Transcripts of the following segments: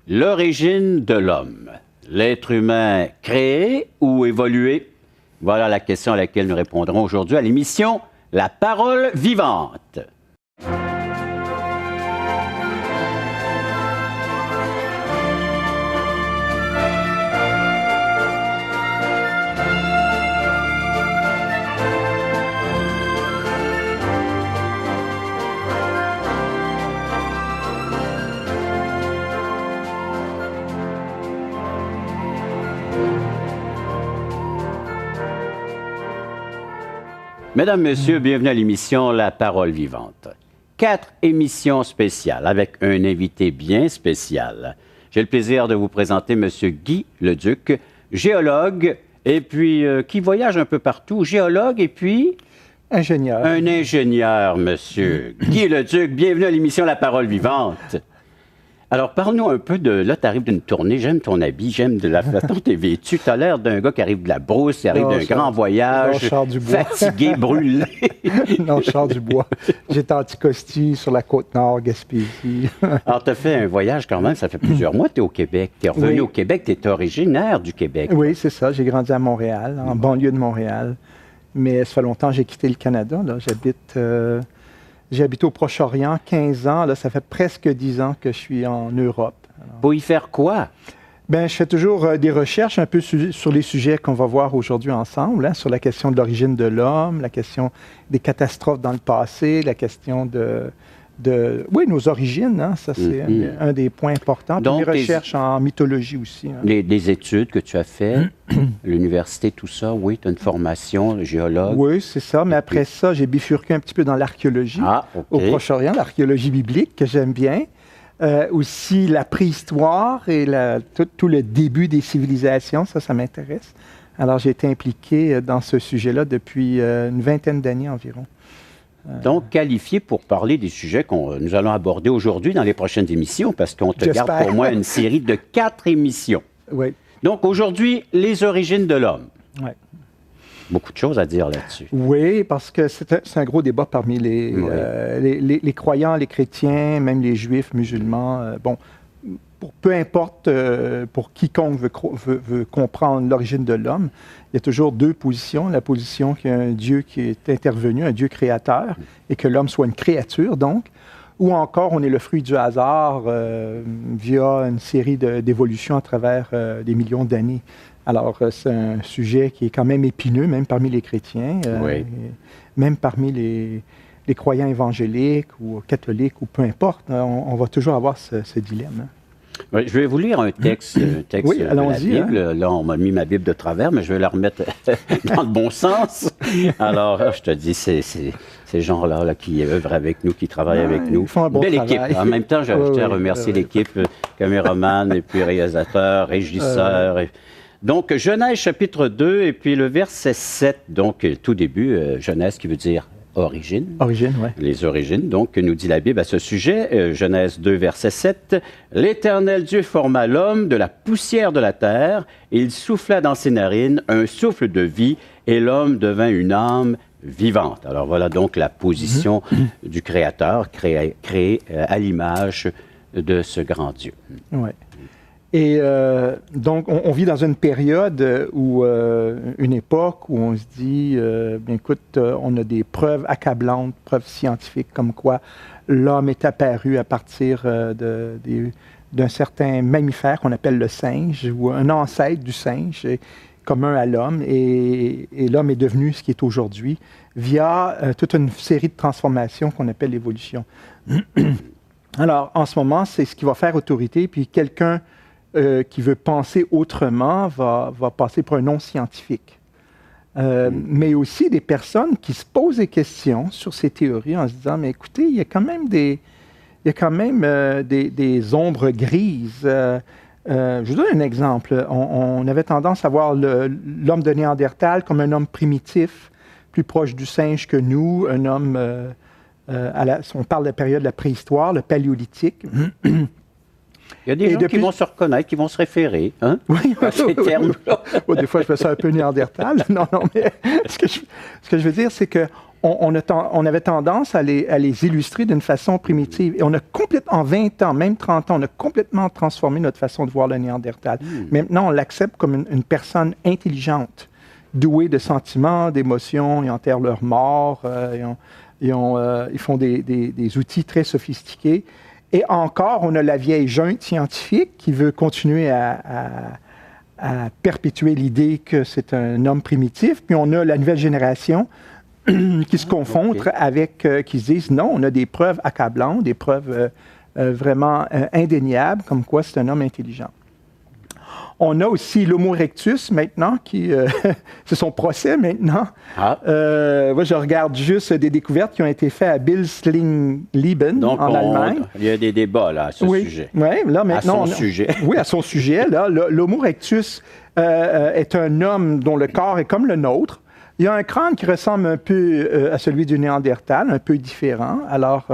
L'origine de l'homme. L'être humain créé ou évolué? Voilà la question à laquelle nous répondrons aujourd'hui à l'émission La Parole Vivante. Mesdames, Messieurs, bienvenue à l'émission La Parole Vivante. 4 émissions spéciales avec un invité bien spécial. J'ai le plaisir de vous présenter M. Guy Leduc, géologue, et puis qui voyage un peu partout. Géologue et puis... Ingénieur. Un ingénieur, M. Guy Leduc. Bienvenue à l'émission La Parole Vivante. Alors, parle-nous un peu de... Là, tu arrives d'une tournée, j'aime ton habit, j'aime de la façon dont tu es vêtu. Tu as l'air d'un gars qui arrive de la brousse, qui arrive d'un grand voyage, fatigué, brûlé. Non, Char-du-Bois. J'étais anticosti sur la Côte-Nord, Gaspésie. Alors, tu as fait un voyage quand même, ça fait plusieurs mois que tu es au Québec. Tu es revenu au Québec, tu es originaire du Québec. Oui, c'est ça. J'ai grandi à Montréal, en banlieue de Montréal. Mais ça fait longtemps que j'ai quitté le Canada. J'ai habité au Proche-Orient 15 ans. Là, ça fait presque 10 ans que je suis en Europe. Alors, pour y faire quoi? Bien, je fais toujours des recherches un peu sur les sujets qu'on va voir aujourd'hui ensemble, hein, sur la question de l'origine de l'homme, la question des catastrophes dans le passé, la question oui, nos origines, hein, ça c'est un des points importants. Puis Donc, les recherches en mythologie aussi. Hein. Les études que tu as faites, l'université, tout ça, oui, tu as une formation de géologue. Oui, c'est ça, mais après ça, j'ai bifurqué un petit peu dans l'archéologie au Proche-Orient, l'archéologie biblique que j'aime bien. Aussi la préhistoire et tout le début des civilisations, ça m'intéresse. Alors j'ai été impliqué dans ce sujet-là depuis une vingtaine d'années environ. Donc, qualifié pour parler des sujets que nous allons aborder aujourd'hui dans les prochaines émissions, parce qu'on te garde pour moi une série de 4 émissions. Oui. Donc, aujourd'hui, les origines de l'homme. Oui. Beaucoup de choses à dire là-dessus. Oui, parce que c'est un gros débat parmi les croyants, les chrétiens, même les juifs, musulmans. Peu importe, pour quiconque veut comprendre l'origine de l'homme, il y a toujours 2 positions. La position qu'il y a un Dieu qui est intervenu, un Dieu créateur, et que l'homme soit une créature, donc, ou encore on est le fruit du hasard via une série d'évolutions à travers des millions d'années. Alors, c'est un sujet qui est quand même épineux, même parmi les chrétiens, même parmi les croyants évangéliques ou catholiques, ou peu importe, on va toujours avoir ce dilemme. Hein. Oui, je vais vous lire un texte oui, de la Bible. Hein? Là, on m'a mis ma Bible de travers, mais je vais la remettre dans le bon sens. Alors, je te dis, c'est ces gens-là qui œuvrent avec nous, qui travaillent avec nous. Ils font un bon belle travail. équipe. En même temps, je tiens à remercier l'équipe, caméraman, et puis réalisateur, régisseur. Donc, Genèse chapitre 2, et puis le verset 7. Donc, tout début, Genèse qui veut dire origine. Origine, oui. Les origines, donc, nous dit la Bible à ce sujet, Genèse 2, verset 7. « L'Éternel Dieu forma l'homme de la poussière de la terre, et il souffla dans ses narines un souffle de vie, et l'homme devint une âme vivante. » Alors, voilà donc la position du Créateur, créé à l'image de ce grand Dieu. Oui. Et donc, on vit dans une période où, une époque où on se dit, bien écoute, on a des preuves accablantes, preuves scientifiques, comme quoi l'homme est apparu à partir d'un certain mammifère qu'on appelle le singe, ou un ancêtre du singe, commun à l'homme, et l'homme est devenu ce qu'il est aujourd'hui via toute une série de transformations qu'on appelle l'évolution. Alors, en ce moment, c'est ce qui va faire autorité, puis quelqu'un qui veut penser autrement va passer pour un non-scientifique. Mais aussi des personnes qui se posent des questions sur ces théories en se disant, mais écoutez, il y a quand même des ombres grises. Je vous donne un exemple. On avait tendance à voir l'homme de Néandertal comme un homme primitif, plus proche du singe que nous, un homme, on parle de la période de la préhistoire, le paléolithique. Il y a des gens qui vont se reconnaître, qui vont se référer oui, à ces termes-là. Des fois, je fais ça un peu néandertal. Non, mais ce que je veux dire, c'est que on avait tendance à les illustrer d'une façon primitive. Et on a complètement, en 20 ans, même 30 ans, on a complètement transformé notre façon de voir le Néandertal. Maintenant, on l'accepte comme une personne intelligente, douée de sentiments, d'émotions, ils enterrent leurs morts, ils font des outils très sophistiqués. Et encore, on a la vieille junte scientifique qui veut continuer à perpétuer l'idée que c'est un homme primitif. Puis on a la nouvelle génération qui se confondent avec, qui se disent non, on a des preuves accablantes, des preuves vraiment indéniables, comme quoi c'est un homme intelligent. On a aussi l'Homo erectus maintenant, c'est son procès maintenant. Moi, je regarde juste des découvertes qui ont été faites à Bilslingen en Allemagne. Il y a des débats là, à ce sujet. Oui, là maintenant. À son sujet. Oui, à son sujet. Là, l'Homo erectus est un homme dont le corps est comme le nôtre. Il y a un crâne qui ressemble un peu à celui du Néandertal, un peu différent. Alors,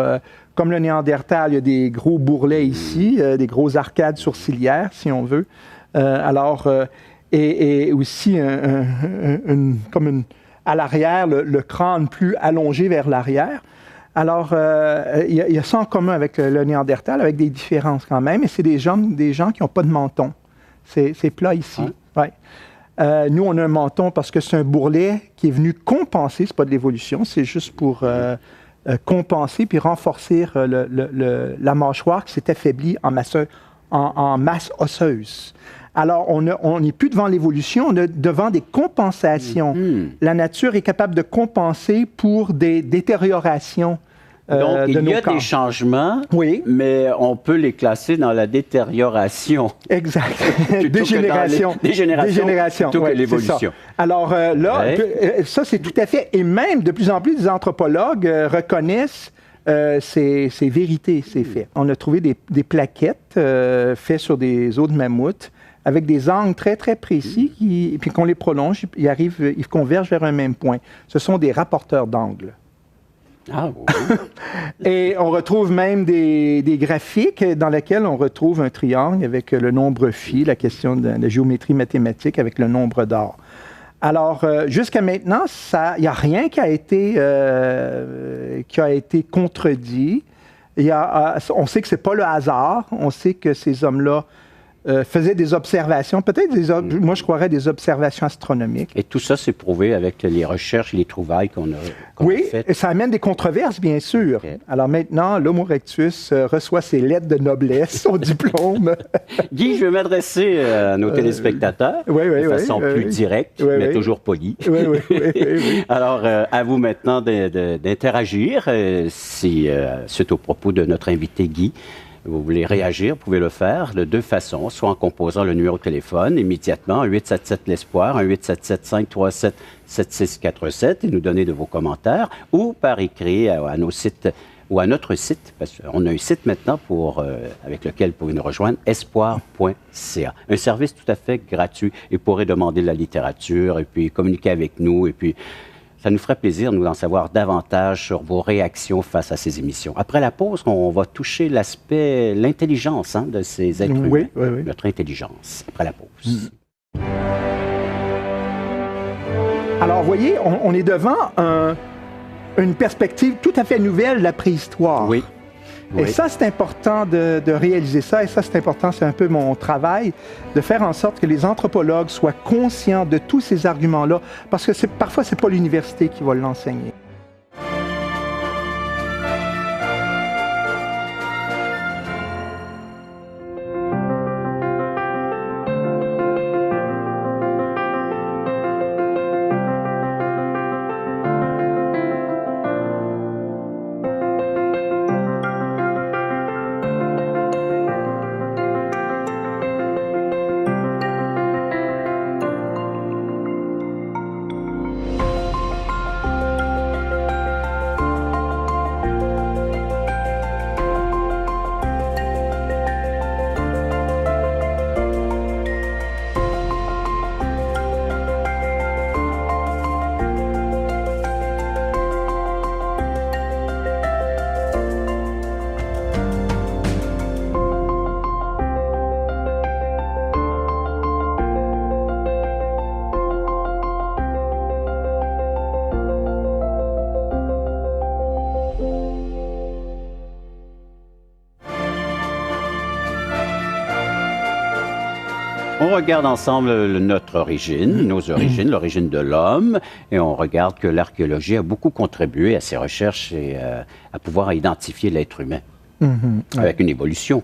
comme le Néandertal, il y a des gros bourrelets ici, des grosses arcades sourcilières, si on veut. Et aussi, à l'arrière, le crâne plus allongé vers l'arrière. Alors, il y a ça en commun avec le Néandertal, avec des différences quand même. Et c'est des gens qui n'ont pas de menton. C'est plat ici. Ouais. Nous, on a un menton parce que c'est un bourrelet qui est venu compenser, c'est pas de l'évolution, c'est juste pour compenser puis renforcer la mâchoire qui s'est affaiblie en masse osseuse. Alors, on n'est plus devant l'évolution, on est devant des compensations. La nature est capable de compenser pour des détériorations. Donc, il y a des changements, mais on peut les classer dans la détérioration. Exact. Dégénération. Dégénération plutôt que l'évolution. Alors là, ça c'est tout à fait, et même de plus en plus des anthropologues reconnaissent ces vérités, ces faits. On a trouvé des plaquettes faites sur des os de mammouth avec des angles très, très précis, puis qu'on les prolonge, ils convergent vers un même point. Ce sont des rapporteurs d'angles. Ah oui. Et on retrouve même des graphiques dans lesquels on retrouve un triangle avec le nombre phi, la question de la géométrie mathématique avec le nombre d'or. Alors, jusqu'à maintenant, il n'y a rien qui a été contredit. On sait que ce n'est pas le hasard. On sait que ces hommes-là faisaient des observations, peut-être moi je croirais des observations astronomiques. Et tout ça, c'est prouvé avec les recherches, les trouvailles qu'on a faites. Oui, ça amène des controverses, bien sûr. Okay. Alors maintenant, l'Homo erectus reçoit ses lettres de noblesse, son diplôme. Guy, je vais m'adresser à nos téléspectateurs de façon plus directe, mais toujours polie. Oui. Alors, à vous maintenant d'interagir. Si c'est au propos de notre invité Guy, vous voulez réagir, vous pouvez le faire de deux façons, soit en composant le numéro de téléphone immédiatement, 1-877-l'Espoir, 1-877-537-7647 et nous donner de vos commentaires, ou par écrit à nos sites ou à notre site, parce qu'on a un site maintenant avec lequel vous pouvez nous rejoindre, espoir.ca. Un service tout à fait gratuit et vous pourrez demander de la littérature et puis communiquer avec nous et puis ça nous ferait plaisir, nous, d'en savoir davantage sur vos réactions face à ces émissions. Après la pause, on va toucher l'intelligence de ces êtres humains. Oui. Notre intelligence, après la pause. Alors, vous voyez, on est devant une perspective tout à fait nouvelle de la préhistoire. Oui. Et ça, c'est important de réaliser ça. Et ça, c'est important, c'est un peu mon travail, de faire en sorte que les anthropologues soient conscients de tous ces arguments-là, parce que parfois, ce n'est pas l'université qui va l'enseigner. On regarde ensemble notre origine, nos origines, l'origine de l'homme, et on regarde que l'archéologie a beaucoup contribué à ces recherches et à pouvoir identifier l'être humain. Avec une évolution,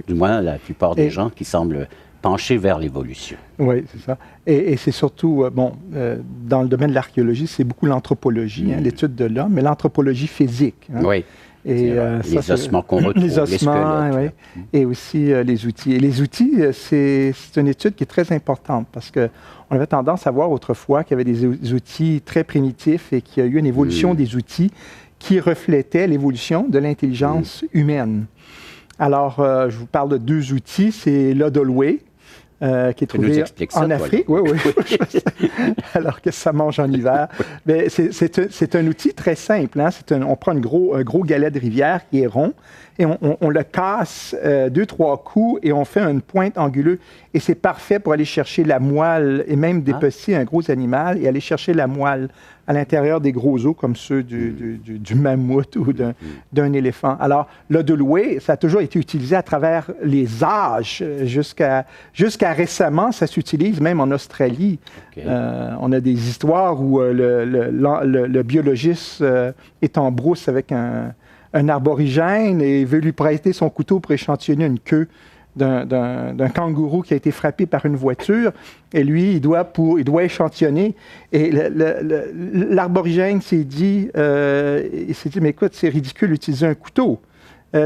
du moins la plupart des gens qui semblent pencher vers l'évolution. Oui, c'est ça. Et c'est surtout, dans le domaine de l'archéologie, c'est beaucoup l'anthropologie, l'étude de l'homme, mais l'anthropologie physique. Oui. Et les ossements qu'on retrouve, les ossements, les squelettes. Et aussi les outils. Et les outils, c'est une étude qui est très importante parce qu'on avait tendance à voir autrefois qu'il y avait des outils très primitifs et qu'il y a eu une évolution des outils qui reflétait l'évolution de l'intelligence humaine. Alors, je vous parle de deux outils. C'est l'Odolway, qui est trouvé en Afrique. Oui, oui. Alors que ça mange en hiver. Mais c'est un outil très simple. Hein? On prend un gros galet de rivière qui est rond et on le casse 2-3 coups et on fait une pointe anguleuse. Et c'est parfait pour aller chercher la moelle et même dépecer un gros animal et aller chercher la moelle à l'intérieur des gros os comme ceux du mammouth ou d'un éléphant. Alors, l'Odolway, ça a toujours été utilisé à travers les âges. Jusqu'à récemment, ça s'utilise même en Australie. Okay. On a des histoires où le biologiste est en brousse avec un aborigène et veut lui prêter son couteau pour échantillonner une queue d'un kangourou qui a été frappé par une voiture. Et lui, il doit échantillonner. Et l'arborigène s'est dit, mais écoute, c'est ridicule d'utiliser un couteau.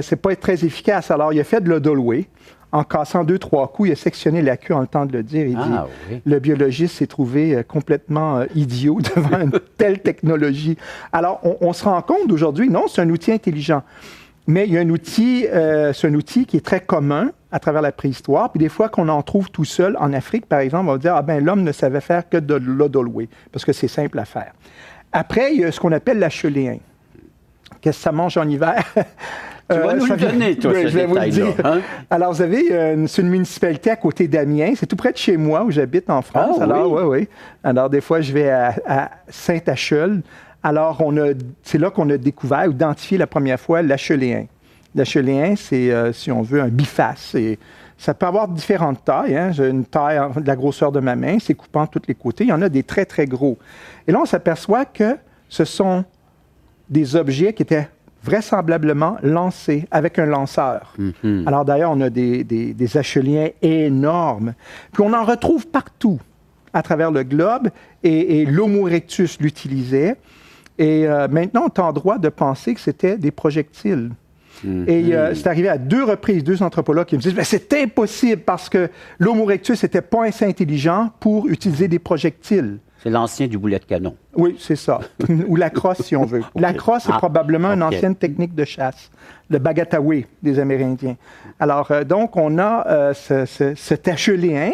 C'est pas très efficace. Alors, il a fait de l'Odolway. En cassant 2-3 coups, il a sectionné la queue en le temps de le dire. Il dit, le biologiste s'est trouvé complètement idiot devant une telle technologie. Alors, on se rend compte aujourd'hui, non, c'est un outil intelligent. Mais il y a un outil, c'est un outil qui est très commun à travers la préhistoire. Puis des fois qu'on en trouve tout seul, en Afrique, par exemple, on va dire, l'homme ne savait faire que de l'Odolway, parce que c'est simple à faire. Après, il y a ce qu'on appelle l'acheléen. Qu'est-ce que ça mange en hiver? Tu vas nous le donner, toi, ce détail-là. Hein? Alors, vous avez c'est une municipalité à côté d'Amiens. C'est tout près de chez moi, où j'habite en France. Alors, oui. Alors, des fois, je vais à Saint-Acheul. Alors, c'est là qu'on a découvert ou identifié la première fois l'acheléen. L'acheléen, c'est, si on veut, un biface. Ça peut avoir différentes tailles. Hein. J'ai une taille de la grosseur de ma main, c'est coupant de tous les côtés. Il y en a des très, très gros. Et là, on s'aperçoit que ce sont des objets qui étaient vraisemblablement lancés avec un lanceur. Alors, d'ailleurs, on a des acheliens énormes. Puis, on en retrouve partout à travers le globe. Et l'Homo erectus l'utilisait. Et maintenant, on est en droit de penser que c'était des projectiles. Et c'est arrivé à 2 reprises, 2 anthropologues qui me disent « c'est impossible parce que l'Homo erectus n'était pas assez intelligent pour utiliser des projectiles. » C'est l'ancien du boulet de canon. Oui, c'est ça. Ou la crosse, si on veut. Okay. La crosse est probablement une ancienne technique de chasse, le bagataway des Amérindiens. Alors, donc, on a cet acheléen.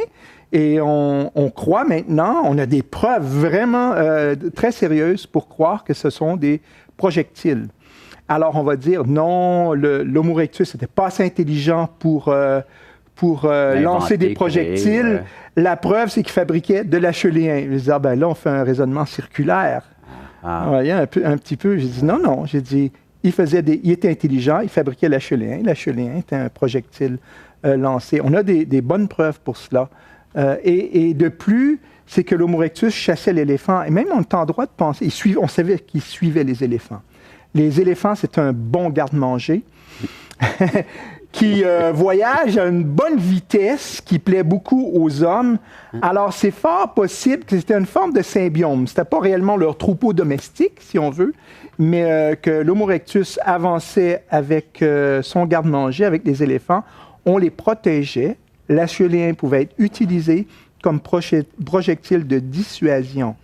Et on croit maintenant, on a des preuves vraiment très sérieuses pour croire que ce sont des projectiles. Alors, on va dire, non, l'Homo erectus n'était pas assez intelligent pour lancer des projectiles. La preuve, c'est qu'il fabriquait de l'acheléen. Je dis, là, on fait un raisonnement circulaire. Vous voyez, un petit peu. J'ai dit, non. J'ai dit, il était intelligent, il fabriquait l'acheléen. L'acheléen était un projectile lancé. On a des bonnes preuves pour cela. Et de plus, c'est que l'Homo erectus chassait l'éléphant. Et même on est en droit de penser, on savait qu'il suivait les éléphants. Les éléphants, c'est un bon garde-manger qui voyage à une bonne vitesse, qui plaît beaucoup aux hommes. Alors, c'est fort possible que c'était une forme de symbiome. C'était pas réellement leur troupeau domestique, si on veut, mais que l'Homo erectus avançait avec son garde-manger, avec les éléphants. On les protégeait. L'acheléen pouvait être utilisé comme projectile de dissuasion.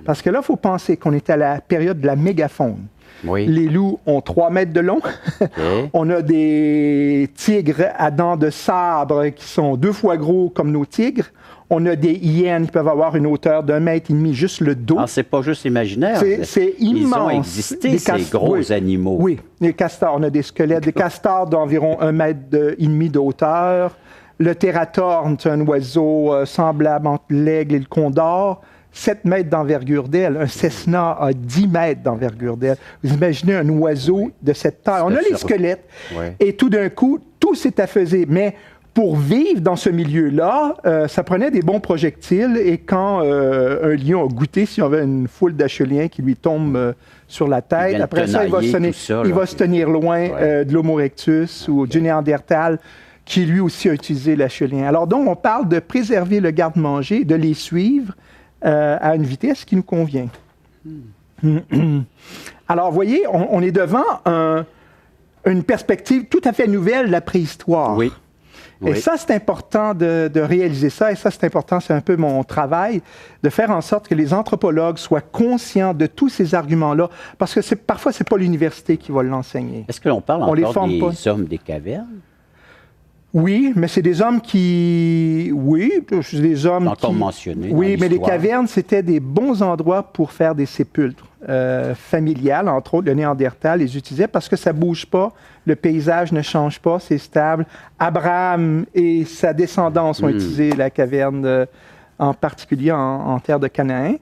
Parce que là, il faut penser qu'on est à la période de la mégafaune. Oui. Les loups ont 3 mètres de long. Okay. On a des tigres à dents de sabre qui sont 2 fois gros comme nos tigres. On a des hyènes qui peuvent avoir une hauteur d'1,5 mètre, juste le dos. Ah, c'est pas juste imaginaire. C'est immense. Ils ont existé, ces gros animaux. Oui, les castors. On a des squelettes. Des castors d'environ 1,5 mètre de hauteur. Le tératorne, c'est un oiseau semblable entre l'aigle et le condor. 7 mètres d'envergure d'aile. Un Cessna a 10 mètres d'envergure d'aile. Vous imaginez un oiseau de cette taille. On a les squelettes. Ouais. Et tout d'un coup, tout s'est affaisé. Mais pour vivre dans ce milieu-là, ça prenait des bons projectiles et quand un lion a goûté, si on avait une foule d'acheliens qui lui tombe sur la tête, après ça, il va se tenir loin de l'Homo erectus ou du Néandertal, qui lui aussi a utilisé l'achelien. Alors donc, on parle de préserver le garde-manger, de les suivre à une vitesse qui nous convient. Alors, vous voyez, on est devant une perspective tout à fait nouvelle, la préhistoire. Oui. Et ça, c'est important de réaliser ça. Et ça, c'est important, c'est un peu mon travail, de faire en sorte que les anthropologues soient conscients de tous ces arguments-là. Parce que parfois, ce n'est pas l'université qui va l'enseigner. Est-ce que l'on parle encore des hommes des cavernes? Oui, mais c'est des hommes qui... Oui, c'est des hommes encore mentionnés. Oui, mais les cavernes, c'était des bons endroits pour faire des sépulcres familiales. Entre autres, le Néandertal les utilisait parce que ça ne bouge pas, le paysage ne change pas, c'est stable. Abraham et sa descendance ont utilisé la caverne, en particulier en terre de Canaan.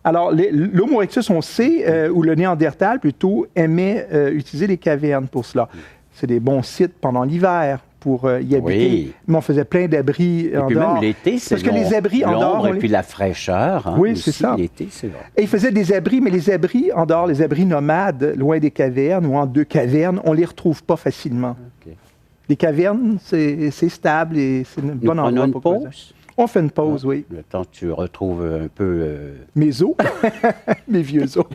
Alors, l'Homo erectus, on sait, ou le Néandertal, plutôt, aimait utiliser les cavernes pour cela. C'est des bons sites pendant l'hiver pour y habiter. Oui. Mais on faisait plein d'abris en dehors. Et puis même l'été, c'est parce que les abris en dehors... et puis la fraîcheur. Hein, oui, c'est ça. L'été, c'est vrai. Et ils faisaient des abris, mais les abris en dehors, les abris nomades, loin des cavernes ou en deux cavernes, on ne les retrouve pas facilement. Okay. Les cavernes, c'est stable et c'est un bon endroit pour pause. On fait une pause, oui. Le temps que tu retrouves un peu... Mes os, mes vieux os.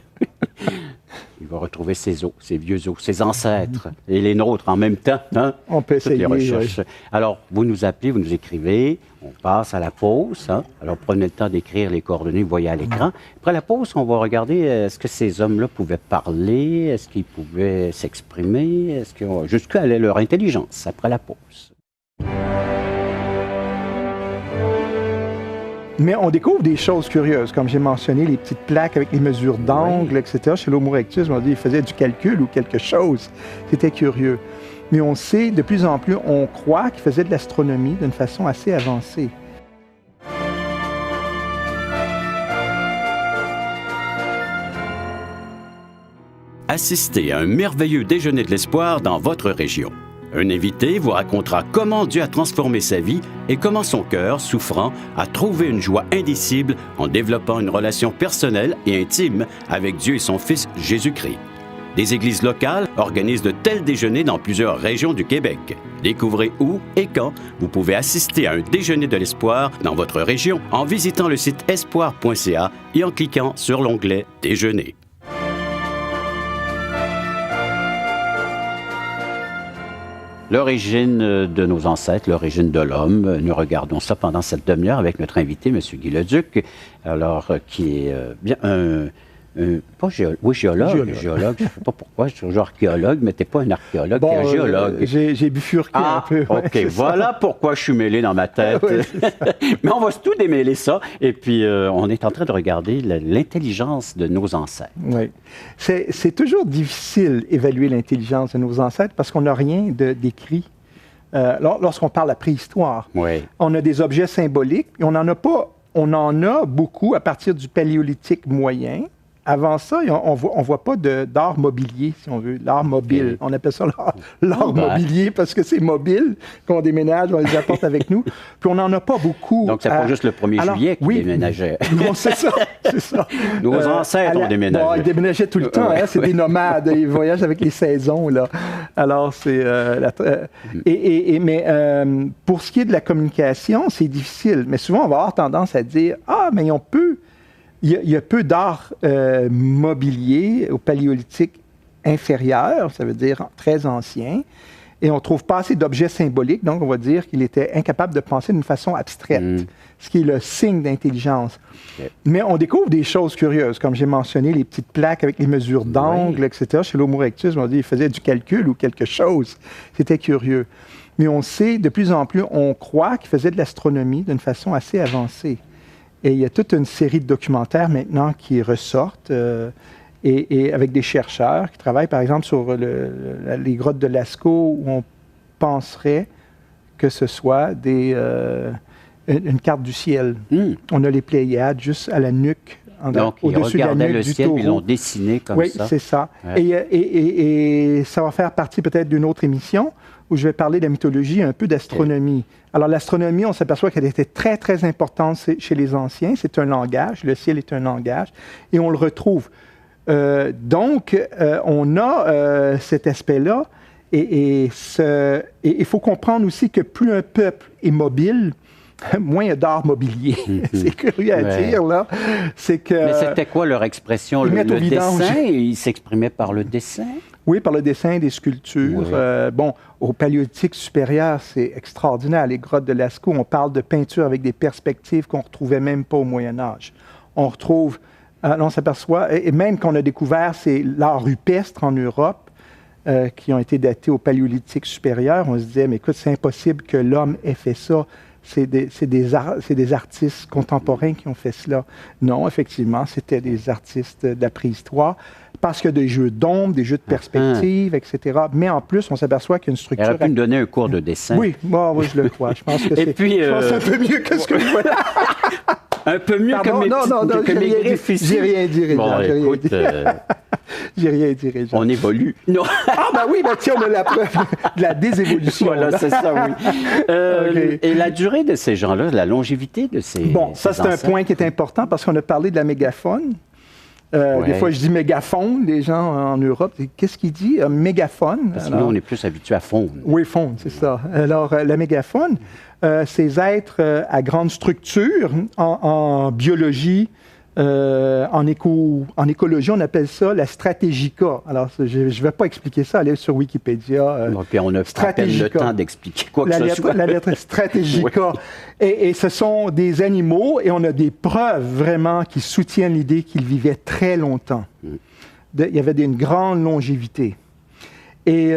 Il va retrouver ses os, ses vieux os, ses ancêtres et les nôtres en même temps. Hein? On peut essayer. Toutes les recherches. Oui. Alors, vous nous appelez, vous nous écrivez, on passe à la pause. Hein? Alors, prenez le temps d'écrire les coordonnées, vous voyez à l'écran. Après la pause, on va regarder, est-ce que ces hommes-là pouvaient parler? Est-ce qu'ils pouvaient s'exprimer? Jusqu'où allait leur intelligence après la pause? Mais on découvre des choses curieuses, comme j'ai mentionné, les petites plaques avec les mesures d'angle, etc. Chez l'Homo erectus, on dit qu'il faisait du calcul ou quelque chose. C'était curieux. Mais on sait, de plus en plus, on croit qu'il faisait de l'astronomie d'une façon assez avancée. Assistez à un merveilleux déjeuner de l'espoir dans votre région. Un invité vous racontera comment Dieu a transformé sa vie et comment son cœur, souffrant, a trouvé une joie indicible en développant une relation personnelle et intime avec Dieu et son Fils Jésus-Christ. Des églises locales organisent de tels déjeuners dans plusieurs régions du Québec. Découvrez où et quand vous pouvez assister à un déjeuner de l'espoir dans votre région en visitant le site espoir.ca et en cliquant sur l'onglet « Déjeuner ». L'origine de nos ancêtres, l'origine de l'homme, nous regardons ça pendant cette demi-heure avec notre invité, M. Guy Leduc, alors qui est bien géologue. Je ne sais pas pourquoi, je suis toujours archéologue, mais tu n'es pas un archéologue, tu es un géologue. J'ai bifurqué un peu. OK, voilà pourquoi je suis mêlé dans ma tête. Mais on va tout démêler ça, et puis on est en train de regarder l'intelligence de nos ancêtres. Oui. C'est toujours difficile d'évaluer l'intelligence de nos ancêtres parce qu'on n'a rien d'écrit. Lorsqu'on parle de la préhistoire, on a des objets symboliques, et on en a beaucoup à partir du paléolithique moyen. Avant ça, on voit pas d'art mobilier, si on veut, l'art mobile. On appelle ça l'art mobilier parce que c'est mobile, qu'on déménage, on les apporte avec nous. Puis on n'en a pas beaucoup. Donc, c'est pas juste le 1er juillet qu'ils déménageaient. Non, c'est ça. Nos ancêtres ont déménagé. Bon, ils déménageaient tout le temps, hein, c'est des nomades, ils voyagent avec les saisons, là. Alors, c'est... mais pour ce qui est de la communication, c'est difficile. Mais souvent, on va avoir tendance à dire « Ah, mais on peut... » Il y a peu d'art mobilier au paléolithique inférieur, ça veut dire très ancien, et on ne trouve pas assez d'objets symboliques, donc on va dire qu'il était incapable de penser d'une façon abstraite, ce qui est le signe d'intelligence. Mais on découvre des choses curieuses, comme j'ai mentionné, les petites plaques avec les mesures d'angle, etc. Chez l'Homo erectus, on dit qu'il faisait du calcul ou quelque chose. C'était curieux. Mais on sait, de plus en plus, on croit qu'il faisait de l'astronomie d'une façon assez avancée. Et il y a toute une série de documentaires maintenant qui ressortent, et avec des chercheurs qui travaillent, par exemple, sur les grottes de Lascaux, où on penserait que ce soit une carte du ciel. On a les Pléiades juste à la nuque Donc, ils au-dessus de la regardaient nuque le du ciel, taureau. ils l'ont dessiné comme Oui, ça. c'est ça. Ouais. Et ça va faire partie peut-être d'une autre émission où je vais parler de la mythologie, un peu d'astronomie. Alors, l'astronomie, on s'aperçoit qu'elle était très, très importante chez les anciens. C'est un langage. Le ciel est un langage. Et on le retrouve. Donc, on a cet aspect-là. Et il faut comprendre aussi que plus un peuple est mobile, moins il y a d'art mobilier. C'est curieux à dire, là. C'est que, Mais c'était quoi leur expression? Le dessin, ils s'exprimaient par le dessin? Oui, par le dessin des sculptures. Oui. Bon, au Paléolithique supérieur, c'est extraordinaire. Les grottes de Lascaux, on parle de peinture avec des perspectives qu'on ne retrouvait même pas au Moyen Âge. On retrouve, on s'aperçoit, et même qu'on a découvert, c'est l'art rupestre en Europe, qui ont été datés au Paléolithique supérieur. On se disait, mais écoute, c'est impossible que l'homme ait fait ça. C'est des artistes contemporains qui ont fait cela. Non, effectivement, c'était des artistes de la préhistoire, parce qu'il y a des jeux d'ombre, des jeux de perspective, etc. Mais en plus, on s'aperçoit qu'il y a une structure... Il aurait pu me donner un cours de dessin. Oui, oui, je le crois. Je pense que c'est un peu mieux que ce que je vois là. Un peu mieux Pardon, que mes griffes ici. J'ai rien dit, Réjean. Bon, écoute, j'ai rien dit, Réjean. On évolue. Non. Ah, ben oui, tiens, on a la preuve de la désévolution. Voilà, c'est ça, oui. Okay. Et la durée de ces gens-là, la longévité de ces Bon, ça, c'est un point qui est important parce qu'on a parlé de la mégafaune. Des fois, je dis mégafaune, les gens en Europe, qu'est-ce qu'il dit? Mégafaune. Parce que nous, on est plus habitués à faune. Oui, faune, c'est ça. Alors, la mégafaune, ces êtres à grande structure en biologie, en écologie, on appelle ça la stratégica. Alors, je ne vais pas expliquer ça, allez sur Wikipédia. Puis on a à peine le temps d'expliquer quoi que ce soit. La lettre stratégica. Oui. Et ce sont des animaux, et on a des preuves vraiment qui soutiennent l'idée qu'ils vivaient très longtemps. Il y avait une grande longévité. Et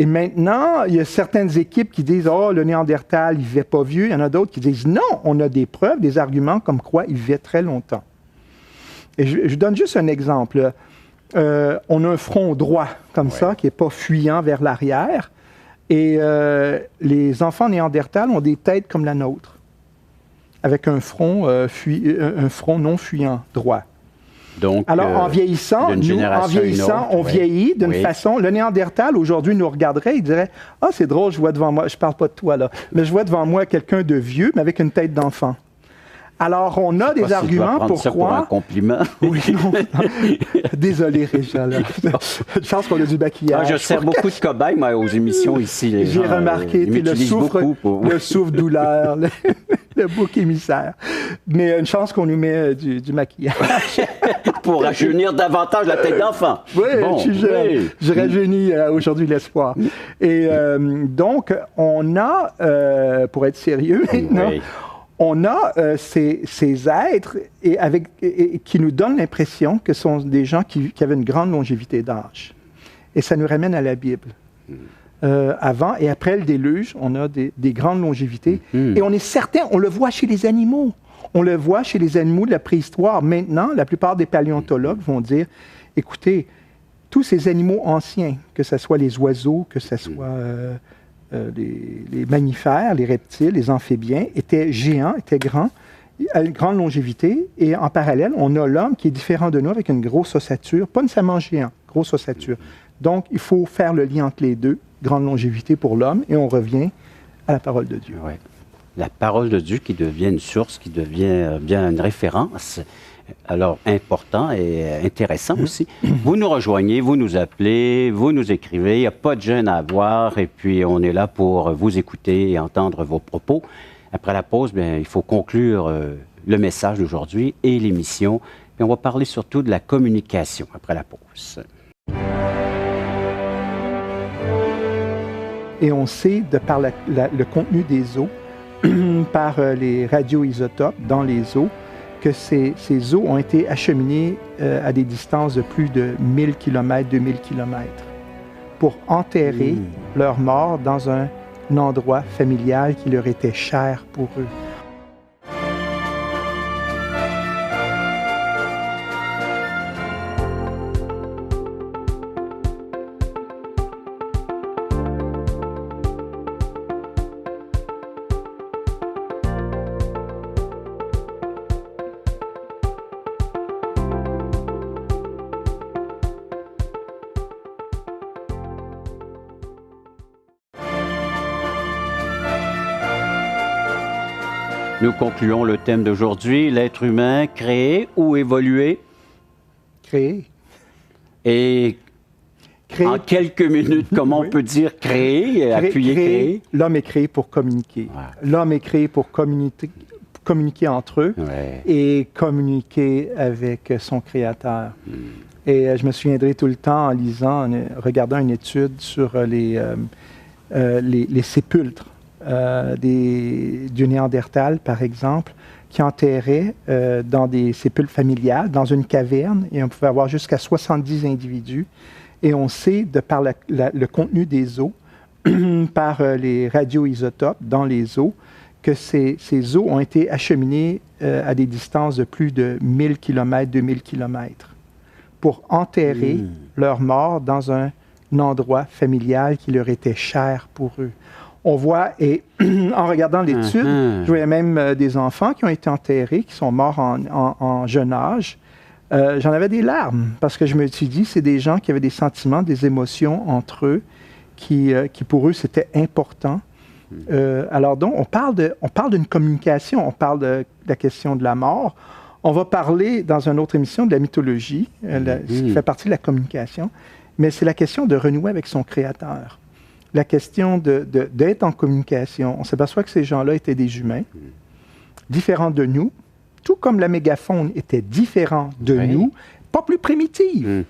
maintenant, il y a certaines équipes qui disent « Oh, le Néandertal, il ne vivait pas vieux ». Il y en a d'autres qui disent « Non, on a des preuves, des arguments comme quoi il vivait très longtemps ». Et je donne juste un exemple. On a un front droit, comme ça, qui n'est pas fuyant vers l'arrière. Et les enfants néandertals ont des têtes comme la nôtre, avec un front non fuyant, droit. Donc, alors, en vieillissant, on vieillit d'une façon... Le Néandertal, aujourd'hui, nous regarderait, il dirait « Ah, c'est drôle, je vois devant moi... Je ne parle pas de toi, là. Mais je vois devant moi quelqu'un de vieux, mais avec une tête d'enfant. » Alors, on a des arguments pour ça pour un compliment. Oui, non. Désolé, Réjean. Je pense qu'on a du maquillage. Je sers beaucoup de cobayes, moi, aux émissions ici. J'ai remarqué, le souffre-douleur, le bouc émissaire. Mais une chance qu'on nous met du maquillage. Pour rajeunir davantage la tête d'enfant. Oui, bon, je rajeunis aujourd'hui l'espoir. Et donc, on a, pour être sérieux maintenant, on a ces êtres qui nous donnent l'impression que ce sont des gens qui avaient une grande longévité d'âge. Et ça nous ramène à la Bible. Avant et après le déluge, on a des grandes longévités. Et on est certain, on le voit chez les animaux. On le voit chez les animaux de la préhistoire. Maintenant, la plupart des paléontologues vont dire, écoutez, tous ces animaux anciens, que ce soit les oiseaux, que ce soit... les mammifères, les reptiles, les amphibiens, étaient géants, étaient grands, à une grande longévité. Et en parallèle, on a l'homme qui est différent de nous avec une grosse ossature, pas nécessairement géant, grosse ossature. Donc, il faut faire le lien entre les deux, grande longévité pour l'homme, et on revient à la parole de Dieu. Oui. La parole de Dieu qui devient une source, qui devient bien une référence. Alors, important et intéressant aussi. Vous nous rejoignez, vous nous appelez, vous nous écrivez, il n'y a pas de gêne à avoir, et puis on est là pour vous écouter et entendre vos propos. Après la pause, bien, il faut conclure le message d'aujourd'hui et l'émission, et on va parler surtout de la communication après la pause. Et on sait, de par le contenu des eaux, par les radioisotopes dans les eaux, que ces eaux ont été acheminées à des distances de plus de 1000 km, 2000 km, pour enterrer leurs morts dans un endroit familial qui leur était cher pour eux. Nous concluons le thème d'aujourd'hui, l'être humain créé ou évolué. Créé. Et en quelques minutes, comment on peut dire créer, appuyer créer? L'homme est créé pour communiquer. Ouais. L'homme est créé pour communiquer entre eux et communiquer avec son Créateur. Et je me souviendrai tout le temps en lisant, en regardant une étude sur les sépulcres du Néandertal, par exemple, qui enterraient dans des sépulcres familiales, dans une caverne, et on pouvait avoir jusqu'à 70 individus. Et on sait, de par le contenu des os, par les radioisotopes dans les os, que ces os ont été acheminés à des distances de plus de 1000 km, 2000 km, pour enterrer leurs morts dans un endroit familial qui leur était cher pour eux. On voit, et en regardant l'étude, je voyais même des enfants qui ont été enterrés, qui sont morts en jeune âge. J'en avais des larmes, parce que je me suis dit, c'est des gens qui avaient des sentiments, des émotions entre eux, qui pour eux, c'était important. Alors donc, on parle d'une communication, on parle de la question de la mort. On va parler, dans une autre émission, de la mythologie, ce qui fait partie de la communication, mais c'est la question de renouer avec son Créateur. La question d'être en communication. On s'aperçoit que ces gens-là étaient des humains, différents de nous, tout comme la mégafaune était différente de nous, pas plus primitive.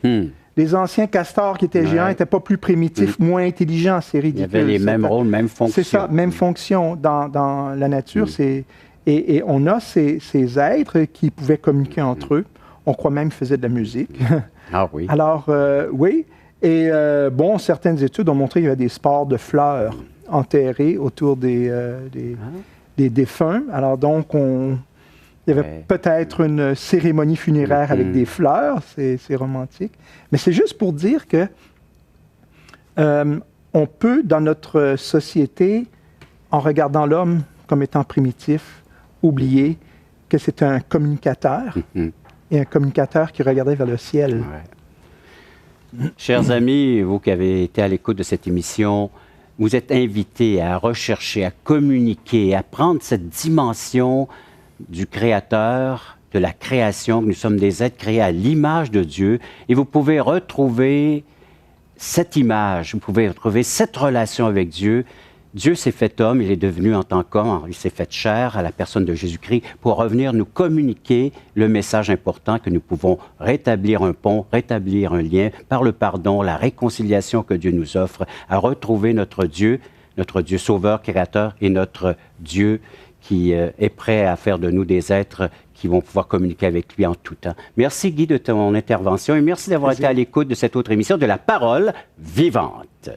Les anciens castors qui étaient géants n'étaient pas plus primitifs, moins intelligents, c'est ridicule. Il y avait les mêmes rôles, mêmes fonctions. C'est ça, même fonction dans la nature. Et on a ces êtres qui pouvaient communiquer entre eux. On croit même qu'ils faisaient de la musique. Ah oui. Alors, oui. Et certaines études ont montré qu'il y avait des spores de fleurs enterrés autour des défunts. Alors donc, il y avait peut-être une cérémonie funéraire avec des fleurs, c'est romantique. Mais c'est juste pour dire que on peut, dans notre société, en regardant l'homme comme étant primitif, oublier que c'est un communicateur et un communicateur qui regardait vers le ciel. Chers amis, vous qui avez été à l'écoute de cette émission, vous êtes invités à rechercher, à communiquer, à prendre cette dimension du Créateur, de la création, que nous sommes des êtres créés à l'image de Dieu, et vous pouvez retrouver cette image, vous pouvez retrouver cette relation avec Dieu. Dieu s'est fait homme, il est devenu en tant qu'homme, il s'est fait chair à la personne de Jésus-Christ pour revenir nous communiquer le message important que nous pouvons rétablir un pont, rétablir un lien par le pardon, la réconciliation que Dieu nous offre, à retrouver notre Dieu sauveur, créateur et notre Dieu qui est prêt à faire de nous des êtres qui vont pouvoir communiquer avec lui en tout temps. Merci Guy de ton intervention et merci d'avoir été à l'écoute de cette autre émission de La Parole vivante.